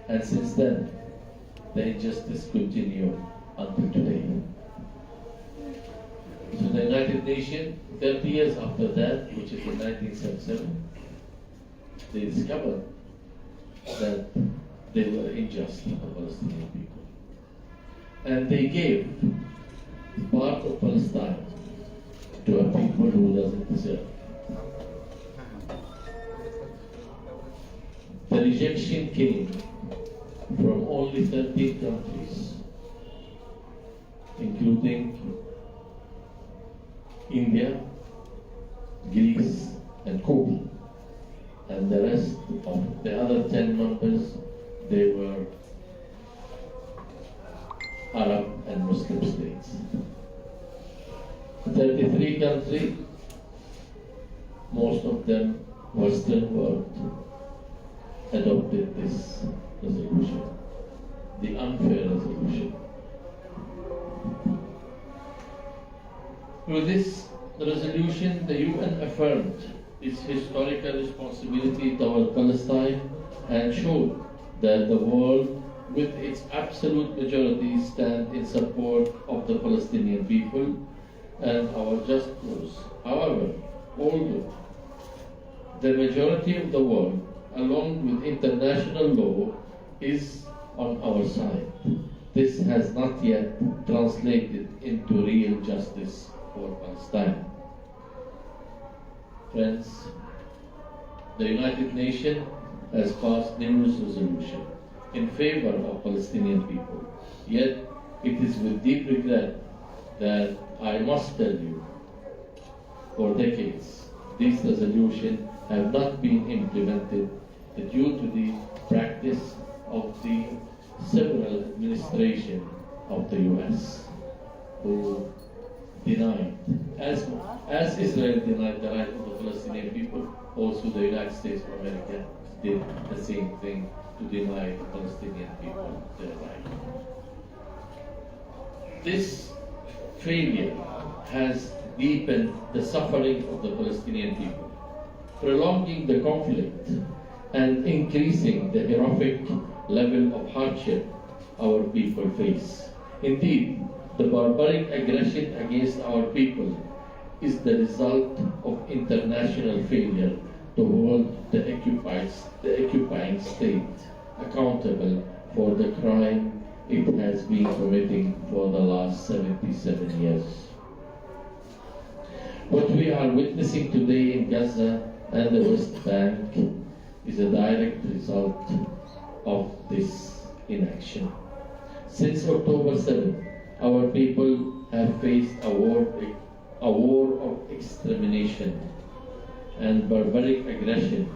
And since then, the injustice continued until today. So the United Nations, 30 years after that, which is in 1977, they discovered that they were unjust to the Palestinian people. And they gave part of Palestine to a people who doesn't deserve. The rejection came from only 13 countries, including India, Greece, and Cuba. And the rest of the other 10 members, they were Arab and Muslim states. 33 countries, most of them Western world, adopted this resolution, the unfair resolution. Through this resolution, the UN affirmed its historical responsibility toward Palestine and showed that the world, with its absolute majority, stand in support of the Palestinian people and our just cause. However, although the majority of the world, along with international law, is on our side, this has not yet translated into real justice for Palestine. Friends, the United Nations has passed numerous resolutions in favor of Palestinian people. Yet, it is with deep regret that I must tell you, for decades, these resolutions have not been implemented due to the practice of the several administrations of the US, who denied, as Israel denied the right of the Palestinian people, also the United States of America did the same thing to deny the Palestinian people their right. This failure has deepened the suffering of the Palestinian people, prolonging the conflict and increasing the horrific level of hardship our people face. Indeed, the barbaric aggression against our people is the result of international failure to hold the occupying state accountable for the crime it has been committing for the last 77 years. What we are witnessing today in Gaza and the West Bank is a direct result of this inaction. Since October 7, our people have faced a war of extermination and barbaric aggression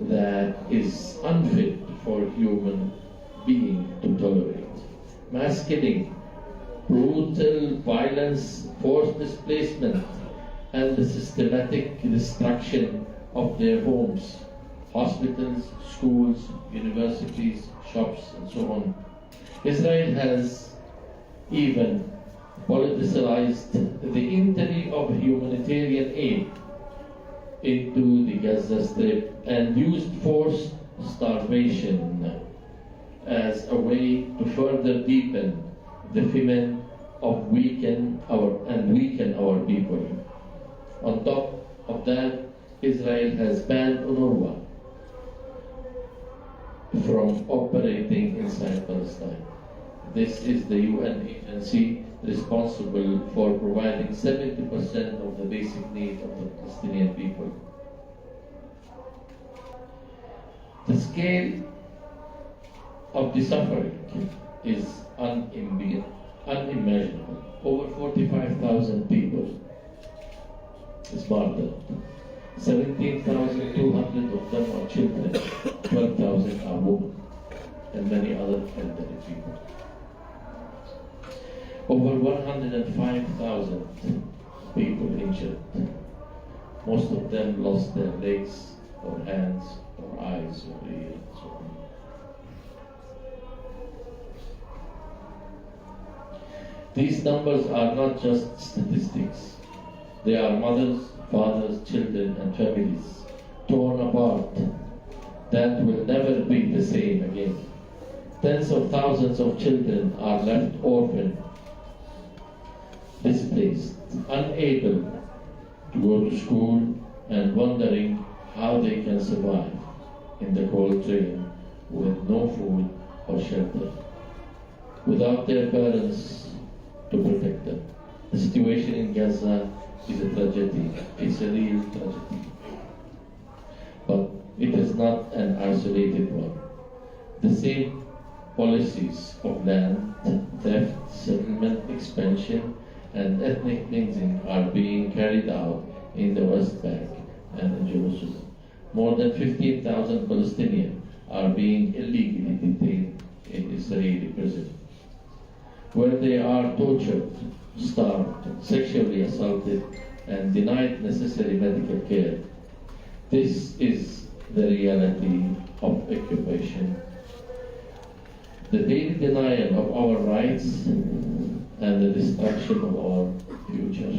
that is unfit for human being to tolerate. Mass killing, brutal violence, forced displacement, and the systematic destruction of their homes, hospitals, schools, universities, shops, and so on. Israel has even politicized the entry of humanitarian aid into the Gaza Strip and used forced starvation as a way to further deepen the famine of weaken our people. On top of that, Israel has banned UNRWA from operating inside Palestine. This is the UN agency responsible for providing 70% of the basic needs of the Palestinian people. The scale of the suffering is unimaginable. Over 45,000 people is martyred. 17,200 of them are children, 12,000 are women, and many other elderly people. Over 105,000 people injured. Most of them lost their legs, or hands, or eyes, or ears, and so on. These numbers are not just statistics. They are mothers, fathers, children, and families torn apart that will never be the same again. Tens of thousands of children are left orphaned, displaced, unable to go to school, and wondering how they can survive in the cold rain with no food or shelter, without their parents to protect them. The situation in Gaza is a tragedy. It's a real tragedy. But it is not an isolated one. The same policies of land theft, settlement expansion, and ethnic cleansing are being carried out in the West Bank and in Jerusalem. More than 15,000 Palestinians are being illegally detained in Israeli prison, where they are tortured, starved, sexually assaulted, and denied necessary medical care. This is the reality of occupation. The daily denial of our rights and the destruction of our future.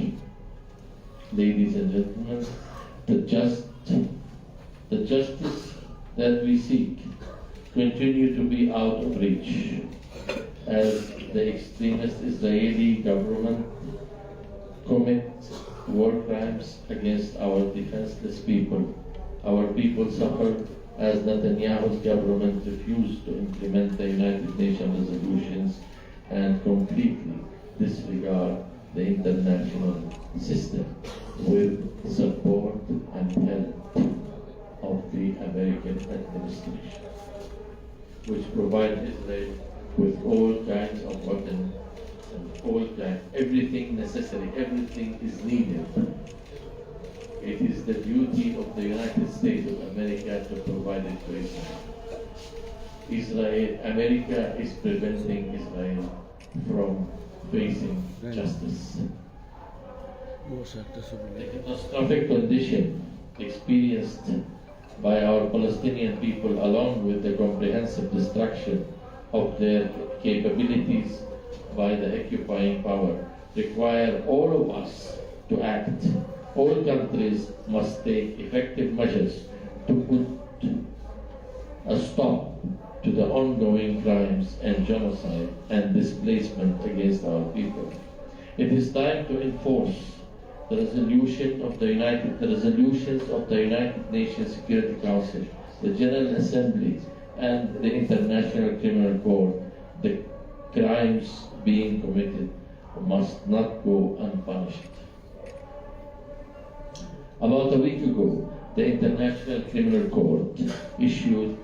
Ladies and gentlemen, the justice that we seek continue to be out of reach as the extremist Israeli government commit war crimes against our defenseless people. Our people suffer as Netanyahu's government refused to implement the United Nations resolutions and completely disregard the international system with support and help of the American administration, which provide Israel with all kinds of weapons and all kinds, everything necessary, everything is needed. It is the duty of the United States of America to provide it to Israel. America is preventing Israel from facing justice. The catastrophic condition experienced by our Palestinian people, along with the comprehensive destruction of their capabilities by the occupying power, require all of us to act. All countries must take effective measures to put a stop to the ongoing crimes and genocide and displacement against our people. It is time to enforce the resolutions of the United Nations Security Council, the General Assembly, and the International Criminal Court. The crimes being committed must not go unpunished. About a week ago, the International Criminal Court issued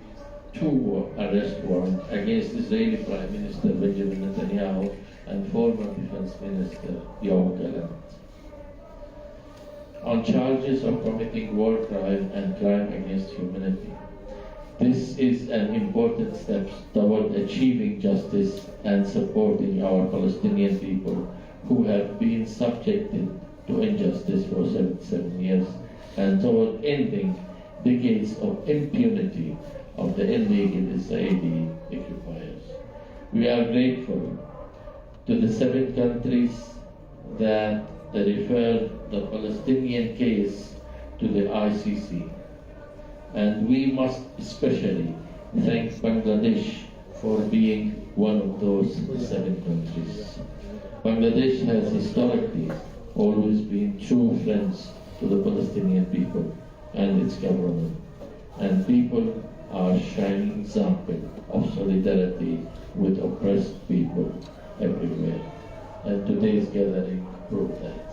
2 arrest warrants against Israeli Prime Minister Benjamin Netanyahu and former Defense Minister Yoav Gallant on charges of committing war crime and crime against humanity. This is an important step toward achieving justice and supporting our Palestinian people who have been subjected to injustice for 77 years, and toward ending decades of impunity of the illegal Israeli occupiers. We are grateful to the 7 countries that referred the Palestinian case to the ICC. And we must especially thank Bangladesh for being one of those 7 countries. Bangladesh has historically always been true friends to the Palestinian people and its government, and people are shining example of solidarity with oppressed people everywhere. And today's gathering proved that.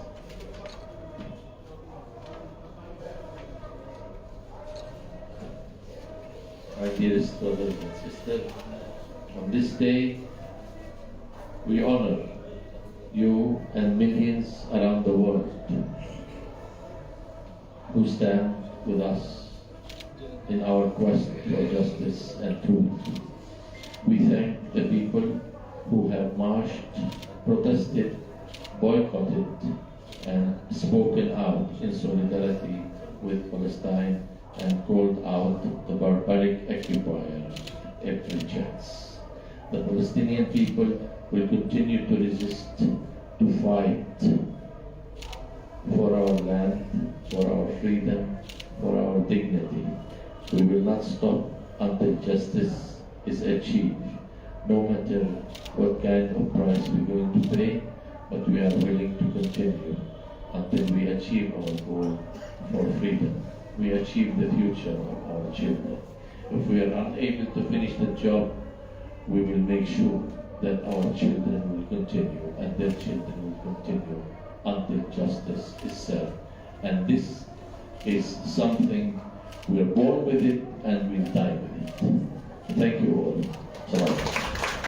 My dearest brothers and sisters, on this day we honor you and millions around the world who stand with us in our quest for justice and truth. We thank the people who have marched, protested, boycotted, and spoken out in solidarity with Palestine and called out the barbaric occupier every chance. The Palestinian people will continue to resist, to fight for our land, for our freedom, for our dignity. We will not stop until justice is achieved, no matter what kind of price we're going to pay, but we are willing to continue until we achieve our goal for freedom. We achieve the future of our children. If we are unable to finish the job, we will make sure that our children will continue and their children will continue until justice is served. And this is something we are born with it and we die with it. Thank you all. Salam.